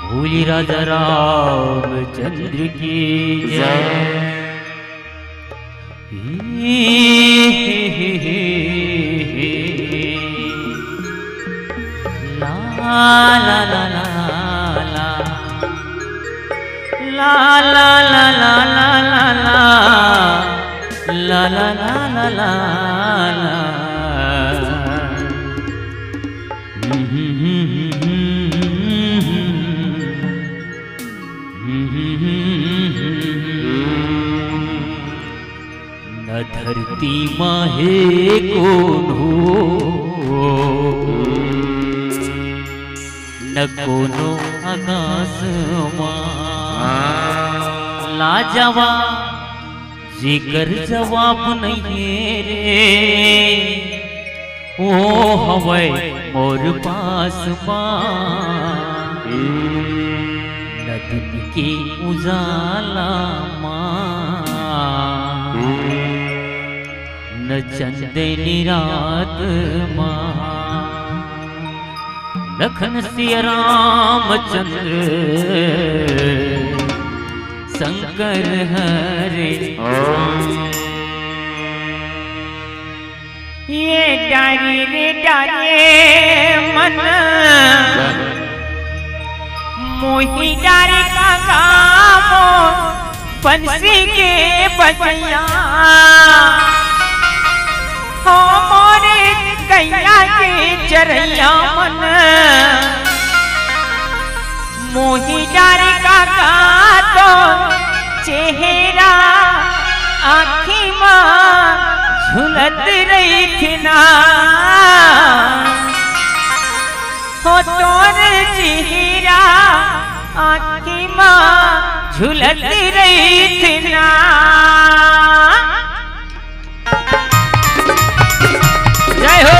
भोली राजा रामचंद्र की जय। ला ला ला ला ला ला ला ला ला ला ला ला ला ला ला। न धरती माहे कौन हो, न कोनो आकाश लाजवाब जिकर जवाब नहीं रे, ओ हवे मोर पास न दिन के उजाला न चंदनी रात लखन सिया रामचंद्र शंकर हरे। ये डारे रे डारे मन मोही डारे का गामो बंसी के बजैया हो मोरे कैया के चरैया मन मोही डारे का तो चेहरा आँखी माँ झुलत रही थी ना हो तोर चेहरा आँखी माँ झुलत रही थी ना। जय हो।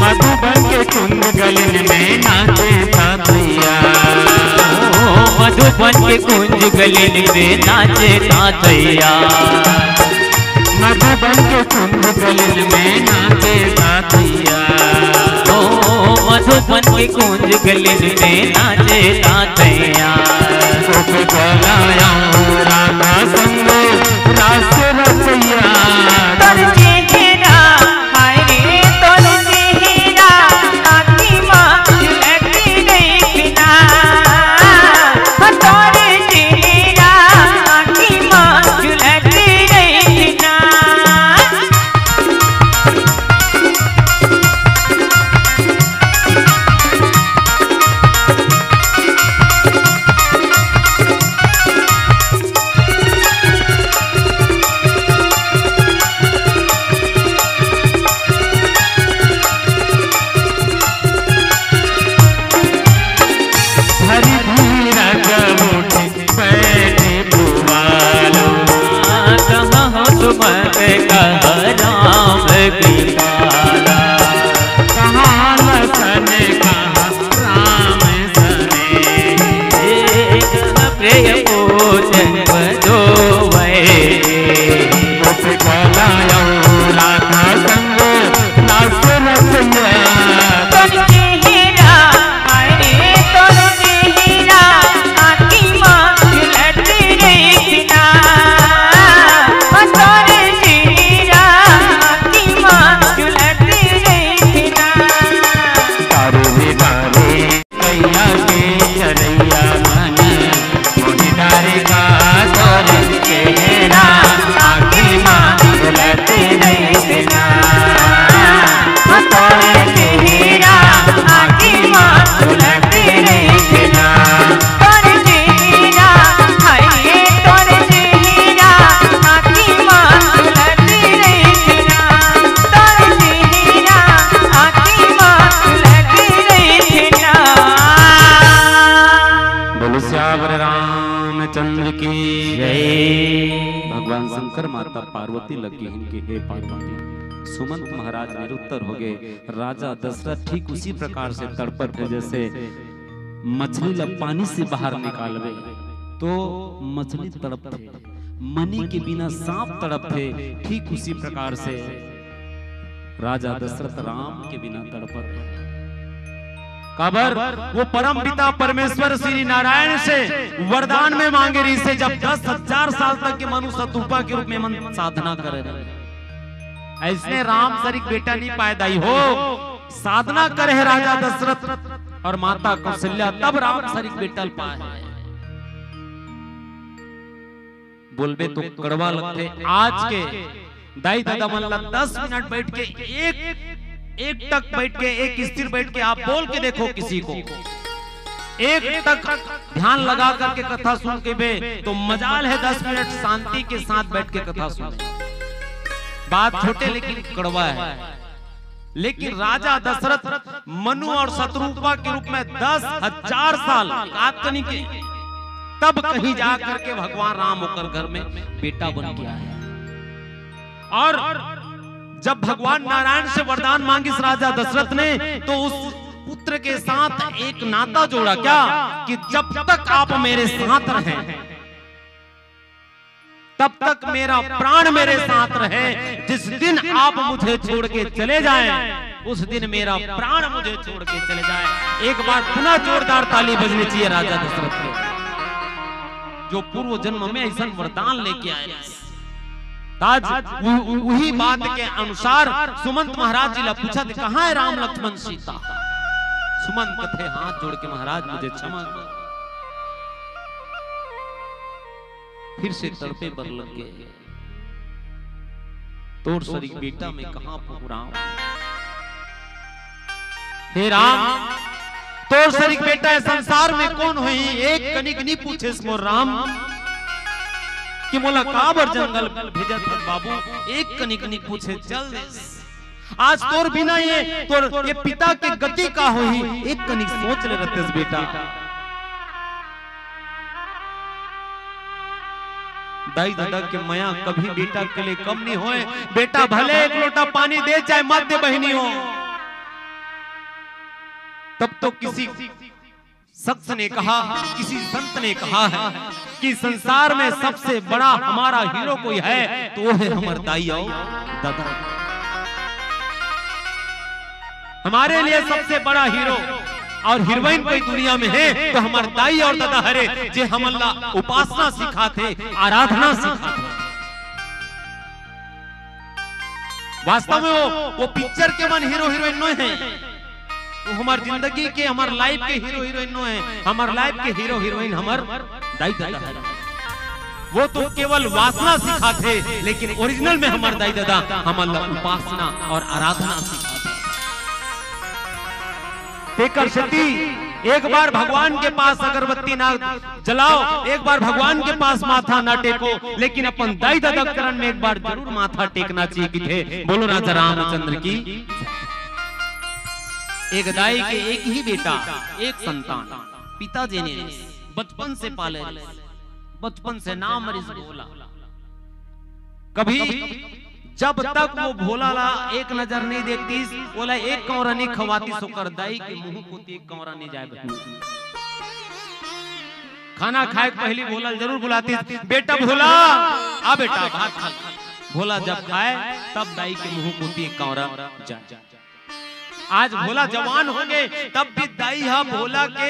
मधुबन के कुंज गलिन में नाचे तातैया, मधुबन के कुंज गलिन में नाचे तातैया, ओ मधुबन के कुंज गलिन में नाचे तातैया। राधा संग रास रसैया रामचंद्र की जय। भगवान शंकर माता पार्वती लगी इनके, हे पार्वती। सुमंत महाराज निरुत्तर हो गए। राजा दशरथ ठीक उसी प्रकार से तड़पत है जैसे मछली ला पानी से बाहर निकालवे तो मछली तड़पते, मणि के बिना सांप तड़पते, ठीक उसी प्रकार से राजा दशरथ राम के बिना तड़पत। काबर वो परम पिता परमेश्वर श्री नारायण से वरदान में मांगे रही से जब 10,000 साल तक के मनुष्य तूपा के रूप में मन साधना करे रहे। ऐसने राम सरिक बेटा नहीं पैदाई हो, साधना करे है राजा दशरथ और माता कौशल्या, तब राम सरिक बेटा पाए। बोलबे तो कड़वा लगते। आज के दाई दादा मन 10 मिनट बैठ के एक तक बैठ के, एक स्थिर बैठ के आप बोल के देखो किसी को, एक तक ध्यान लगा करके कथा सुन के बे तो मजाल है 10 मिनट शांति के साथ बैठ के कथा सुने। बात छोटे लेकिन कड़वा है। लेकिन राजा दशरथ मनु और शत्रुपा के रूप में 10,000 साल कातनी के तब कहीं जा करके भगवान राम होकर घर में बेटा बन के आए। और जब भगवान नारायण से वरदान मांगी इस राजा दशरथ ने तो उस पुत्र के साथ एक नाता जोड़ा, क्या कि जब तक आप मेरे साथ रहें तब तक मेरा प्राण मेरे साथ रहे, जिस दिन आप मुझे छोड़ के चले जाएं उस दिन मेरा प्राण मुझे छोड़ के चले जाए। एक बार पुनः जोरदार ताली बजनी चाहिए राजा दशरथ के, जो पूर्व जन्म में ऐसा वरदान लेके आए। आज वही बात के अनुसार सुमंत महाराज जी ला पूछा कहाँ है राम लक्ष्मण सीता। सुमंत थे हाथ जोड़ के महाराज मुझे क्षमा कर। फिर से तड़पे पर लग गए। तोर सरिक बेटा में कहां राम, हे राम तोर सरिक बेटा संसार में कौन हुई, एक कनिक नहीं पूछे इसको राम कि मोला काबर जंगल भेजत है बाबू, एक कनिक नहीं पूछे चल दे। आज तोर बिना ये पिता के गति का होई, एक कनिक सोच ले रतेस बेटा। दाई दादा के माया कभी बेटा के लिए कम नहीं होए। बेटा भले एक लोटा पानी दे चाहे मत दे बहनी हो, तब तो किसी शख्स ने कहा, किसी संत ने कहा है कि संसार में सबसे बड़ा हमारा हीरो कोई है तो वो है हमारे दाई और दादा। हमारे लिए सबसे बड़ा हीरो और हीरोइन कोई दुनिया में है तो हमारे दाई और दादा हरे, जे हमला उपासना सिखाते, आराधना सिखाते। वास्तव में वो पिक्चर के मन हीरो हीरोइन नो है, वो हमारी जिंदगी के, हमारे लाइफ के हीरो हीरोइन नो है। हमारे लाइफ के हीरो हीरोइन हमारे दाई दादा है। वो तो केवल वासना सिखाते, लेकिन ओरिजिनल में हमारे दाई दादा हमला उपासना और आराधना सिखाते। एक बार भगवान के पास अगरबत्ती ना जलाओ, एक बार भगवान के पास माथा ना टेको, लेकिन अपन दाई दादा करण में एक बार जरूर माथा टेकना चाहिए कि थे। बोलो राजा रामचंद्र की। एक दाई के एक ही बेटा, एक संतान, पिताजी ने बचपन से पाले, बचपन से नाम मरीज बोला। कभी जब तक वो भोला ला एक नजर नहीं देखती, बोला एक कौरा नहीं खवाती सोकर दाई के मुंह को एक कौरा नहीं जाए। खाना खाए पहली भोला जरूर बुलाती, बेटा भोला आ बेटा भात खा। भोला जब खाए तब दाई के मुंह को एक कौरा जाए। आज भोला जवान हो गए तब भी दाई हा भोला के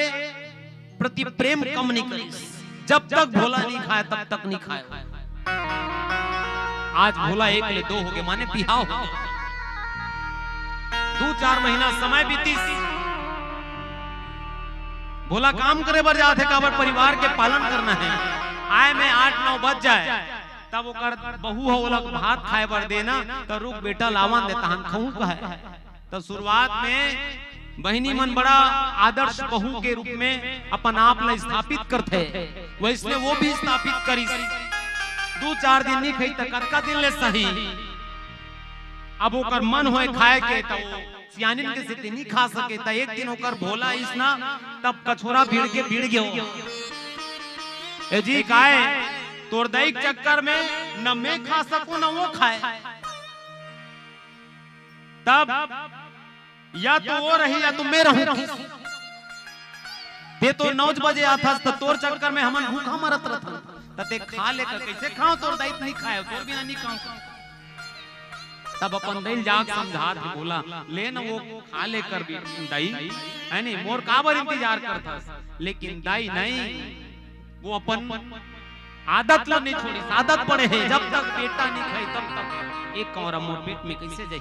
प्रति प्रेम कम नहीं करी। जब तक भोला नहीं खाए तब तक नहीं खाए। आज भोला एक ले दो हो गए, माने बिहाव हो गया। 2-4 महीना समय बीती, भोला काम करे बर जाते, काबर परिवार के पालन करना है। आए में 8-9 बज जाए तब ओकर बहू हो लग भात खाए बर देना, तो रुक बेटा लावन देता हम खाऊं कहे। तो शुरुआत में बहनी मन बड़ा आदर्श बहू के रूप में अपन आप ला स्थापित करते, वैसने वो भी स्थापित करी। 2-4 दिन नहीं खाई तो कतका दिन ले सही। अब ओकर मन होए खाए के तो सियानिन के से नहीं खा सके, तो एक दिन ओकर भोला इसना तब कछोरा भीड़ के भीड़ गयो। ए जी काहे तोर दाई के चक्कर में न मैं खा सकूं न वो खाए, तब या तो वो रही या तो मैं रहूं। ते तो 9 बजे आता तो तोर चक्कर में हमन भूखा मरत रहता, तते खा लेकर कैसे खाओ, तोर दाई नहीं खाए तोर बिना नहीं खाओ। तब अपन दिल जाग समझा के बोला ले न वो खा लेकर भी दाई है नहीं मोर काबर इंतजार करता, लेकिन दाई नहीं वो अपन आदत ला नहीं छोड़ी, आदत पड़े है जब तक बेटा नहीं खाई तब तक एक कौरा मोर पेट में कैसे जाए।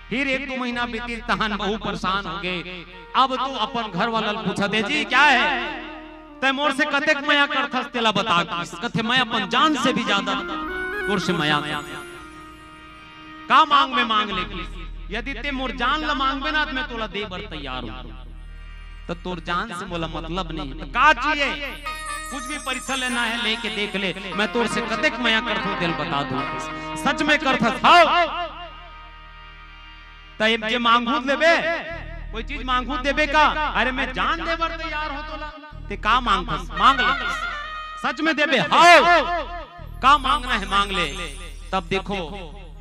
फिर 1-2 महीना बीती तहन बहु परेशान हो गए। अब तो अपन घर वाला पूछा दे जी क्या है तय मोर से कतेक माया करथस तेला बता, कथे मैं अपन जान से भी ज्यादा तोर से माया का मांग में मांग ले, यदि ते मोर जान ला मांगबे ना मैं तोला दे बर तैयार हूं। तो तोर जान से बोला मतलब नहीं तो का चाहिए, कुछ भी परीक्षा लेना है लेके देख ले, मैं तोर से कतेक माया करथो दिल बता दूं, सच में करथस हां तय जे मांगू लेबे कोई चीज मांगू देबे का, अरे मैं जान दे बर तैयार हो तोला, ते का मांगथस मांग ले, सच में देबे हां का मांगना है मांग ले। तब देखो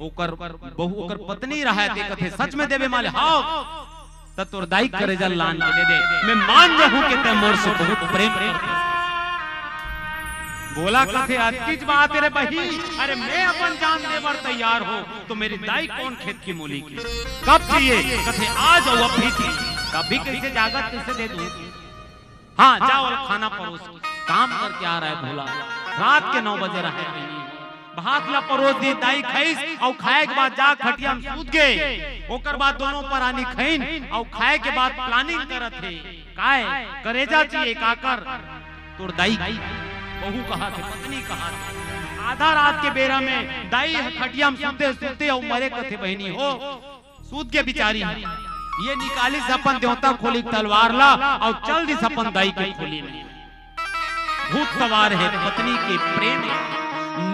ओकर बहु ओकर पत्नी रहा ते कथे सच में देबे माले हां त तोर दाई करे जल लान के दे दे, मैं मान जाहूं कि ते मोर से बहुत प्रेम करथस। बोला कथे अतीज बात रे बही, अरे मैं अपन जान देवर तैयार हो तो मेरी दाई कौन खेत की मूली की, कब चाहिए कथे आज और अभी की, कभी कैसे जागत कैसे दे दूं, हाँ जाओ और खाना परोस, काम करके आ रहा है भोला, रात के 9 बजे रहे भात ला परोस दी, दाई खाइस और खाए के बाद जा खटिया में सूत गए, ओकर बाद दोनों परानी खइन और खाए के बाद प्लानिंग करत है काहे करेजा चाहिए काकर, तोर दाई बहू कहा थे पत्नी कहा थे, आधा रात के बेरा में दाई खटिया में सूते सूते और मरे कथे बहनी हो सूत के बिचारी, ये निकाली सपन देवता खोली तलवार ला और चल दी सपन दाई के खोली में, भूत सवार है पत्नी के प्रेम,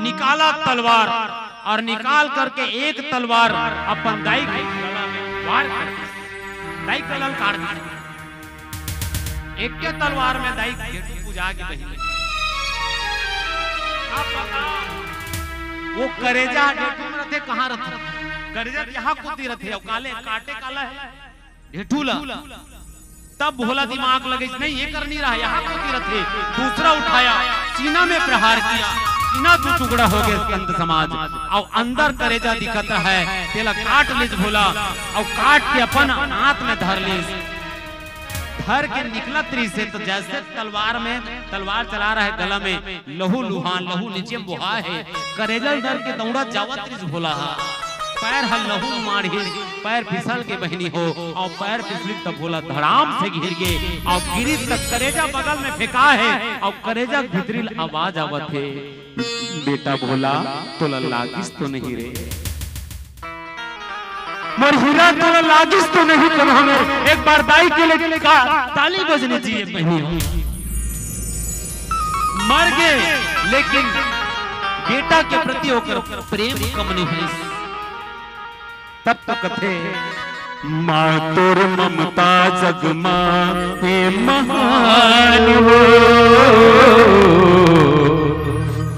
निकाला तलवार और निकाल करके एक तलवार अपन दाई के गला में वार कर दी, दाई गला काट दी, एक के तलवार में दाई पूजा के बही, वो करेजा ढेठू में रहते कहाँ रहते, करेजा यहाँ कुत्ती रहते और काले काटे काला है ढेठूला, तब भोला दिमाग लगे नहीं ये कर नहीं रहा, यहाँ कुत्ती रहते, दूसरा उठाया सीना में प्रहार किया, सीना दो टुकड़ा हो गया स्कंद समाज और अंदर करेजा दिखता है, तेला काट लीज भोला और काट के अपन हाथ में धर लीज, धर के निकला त्री से तो जैसे तलवार में तलवार चला रहा है गला में लहू लुहान लहू नीचे बुहा है, करेजा डर के दौड़ा जावत त्रिज भोला पैर हल लहू मारी, पैर फिसल के बहनी हो और पैर फिसली तब भोला धड़ाम से गिर गए और गिरी तक करेजा बगल में फेंका है और करेजा भीतरी आवाज आवत है, बेटा भोला तो लागिस तो नहीं रे, मर हीरा तो लागिस तो नहीं कम हमें, एक बार दाई के लिए का ताली बजनी चाहिए बहनी हो, मर गए लेकिन बेटा के प्रति होकर प्रेम कम नहीं हुई, तब तक कथे माँ तोर ममता जगमा हे महान हो,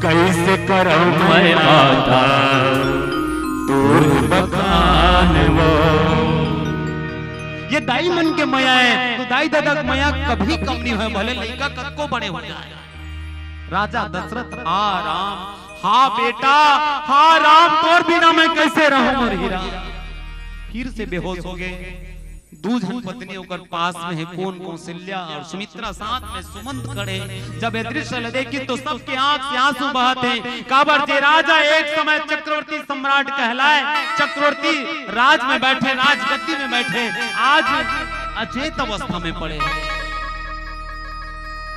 कैसे करम मैं आधा तोर बखान वो, ये दाई मन के माया है तो दाई दादा की माया कभी कम नहीं हुआ, भले लड़का कद को बड़े हो जाए। राजा दशरथ हा राम हा बेटा हा राम तोर बिना मैं कैसे रहूं, और हीरा फिर से बेहोश हो गए, दूजन पत्नी होकर पास में है, कौन कौशल्या और सुमित्रा साथ में सुमंत खड़े, जब ये दृश्य देखी तो सबके आंख से आंसू बहते, काबर जे राजा एक समय चक्रवर्ती सम्राट कहलाए, चक्रवर्ती राज में बैठे राजगद्दी में बैठे, आज अचेत अवस्था में पड़े,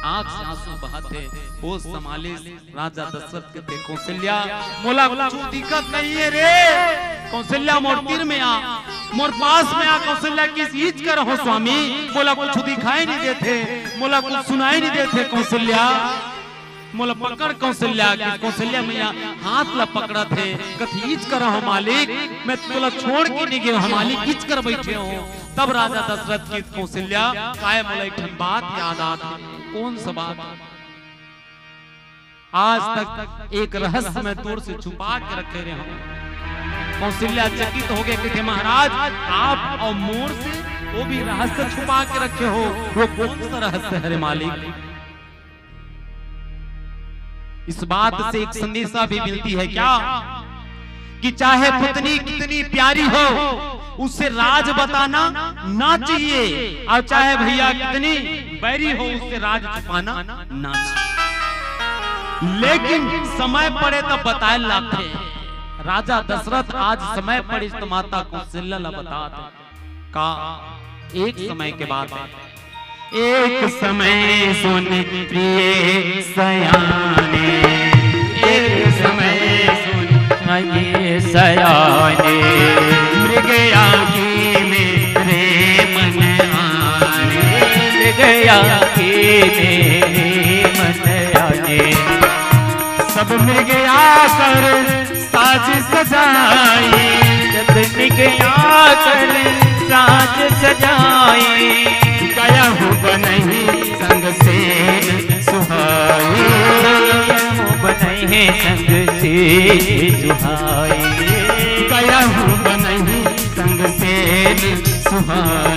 आंख से आंसू बहाते होश संभाले राजा दशरथ के थे कौशल्या मोला कुछ दिक्कत नहीं है रे, कौशल्या मोर तीर में आ, मोर पास में आ, कौशल्या किस ईज कर हो स्वामी, मोला कुछ दिखाई नहीं देते, मोला कुछ सुनाई नहीं देते, कौशल्या मोला पकड़ कौशल्या, कौशल्या मैया हाथ ला पकड़ा थे, कथीच कर हो मालिक, मैं तोला छोड़ के नहीं गया मालिक, किच कर बैठे हो। तब राजा दशरथ की कौशल्या काय मोला एक बात याद आती, कौन सा बात, आज तक एक रहस्य में दूर से छुपा के रखे रहे हम। कौशल्या चकित हो गए कि महाराज आप और मोर से वो भी रहस्य छुपा के रखे हो, वो कौन सा रहस्य है रे मालिक? इस बात से एक संदेशा भी मिलती है क्या कि चाहे पत्नी कितनी प्यारी हो उससे राज बताना ना चाहिए, और चाहे भैया कितनी बैरी हो उससे राज छुपाना ना चाहिए। लेकिन समय पड़े तो बताए लाते। राजा दशरथ आज समय पड़े तो माता कौशल्या बताते का एक समय के बाद है। एक समय सुन प्रिय सयाने, एक समय सुन प्रिय सयाने, मृग आँखी मेरे मन आने, मृग आँखी मेरे मन आने। सब मृग आकर साज सजाई, सब मृग आकर साज सजाई, गया हूँ बनही संग से सुहाई, बनही संग से सुहाई, गया हूँ बनही संग से सुहाई,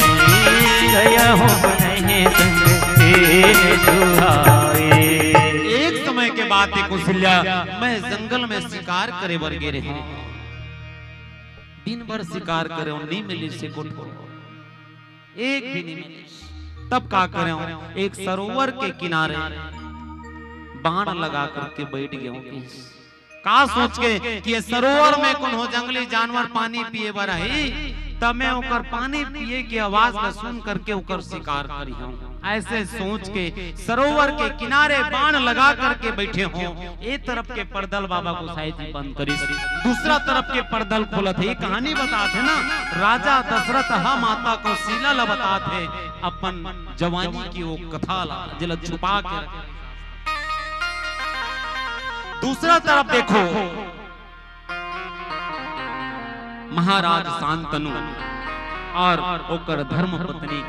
गया हूँ बनही संग से सुहाई। एक समय के बाद कौशल्या मैं जंगल में शिकार करे बर गे रही, दिन भर शिकार करे नहीं मिली से कुछ, एक भी नहीं मिली। तब का करें, एक सरोवर के किनारे बाण लगा करके बैठ गया हूं। का सोच के कि ये सरोवर में कौन हो जंगली जानवर पानी पिए बर है, तब मैं ओकर पानी पिए की आवाज में सुन करके ओकर शिकार करी हूं। ऐसे सोच के सरोवर के किनारे बाण लगा करके बैठे हो। एक तरफ के परदल बाबा गोसाई जी बंद करी, दूसरा तरफ के परदल खोलत है। कहानी बताते ना, राजा दशरथ माता कौशल्या ला बताते अपन जवानी की वो कथा ला जिला छुपा के रखे। दूसरा तरफ देखो महाराज शांतनु और ओकर धर्म पत्नी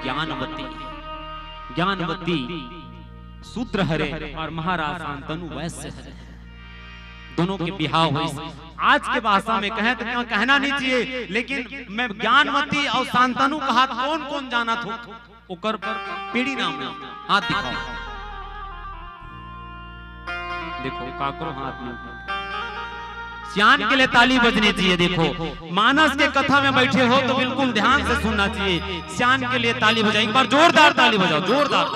ज्ञानवती शूद्र हरे और महाराज शांतनु वैश्य हरे, दोनों के बिहाव हुई। आज के भाषा में कहें तो कहना नहीं चाहिए, लेकिन मैं ज्ञानवती और शांतनु का हाथ कौन कौन जाना था ओकर पीढ़ी नाम हाथ दिखाओ। देखो काकरो हाथ में सियान के लिए ताली बजनी चाहिए। देखो मानस के कथा में बैठे हो तो बिल्कुल ध्यान से सुनना चाहिए। सियान के लिए ताली बजाओ, एक बार जोरदार ताली बजाओ, जोरदार।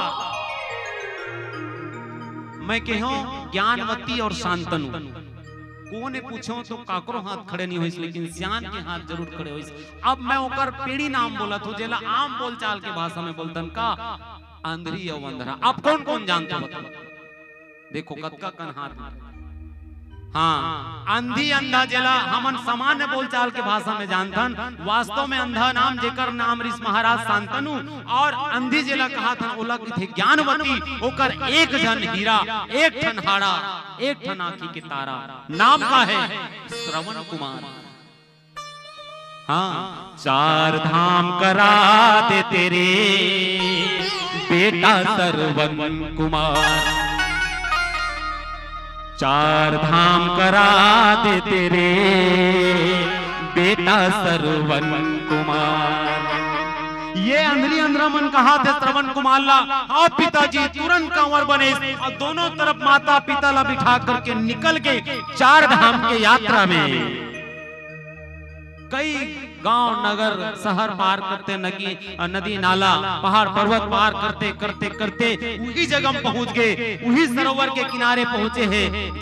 मैं कहूं ज्ञानवती और शांतनु कोने पूछो तो काकरो हाथ खड़े नहीं हुई, लेकिन सियान के हाथ जरूर खड़े हुई। अब मैं ओकर पीढ़ी नाम बोला तो जेला आम बोलचाल के भाषा में बोलतन का अंधरी और अंधरा। आप कौन कौन जानते हो बताओ? देखो कतका कन हाथ। हाँ, अंधी अंधा जेला हमन सामान्य बोलचाल के भाषा में जानथन, वास्तव में अंधा नाम जेकर नाम ऋषि महाराज शांतनु और अंधी जेला कहा था ओला की थे ज्ञानवती। ओकर एक जन हीरा, एक ठन हाड़ा, एक ठन आंखी के तारा, नाम का है श्रवण कुमार। हाँ, चार धाम करा दे तेरे बेटा श्रवण कुमार, चार धाम करा दे तेरे बेटा श्रवण कुमार। ये अंधरी अंधरा मन कहा थे श्रवण कुमार ला, और पिताजी तुरंत कंवर बने और दोनों तरफ माता पिता ला बिठा करके निकल गए चार धाम के यात्रा में। कई गांव नगर शहर पार करते, नदी नाला पहाड़ पर्वत पार करते करते करते वही जगह पहुंच गए, वही सरोवर के किनारे पहुंचे हैं।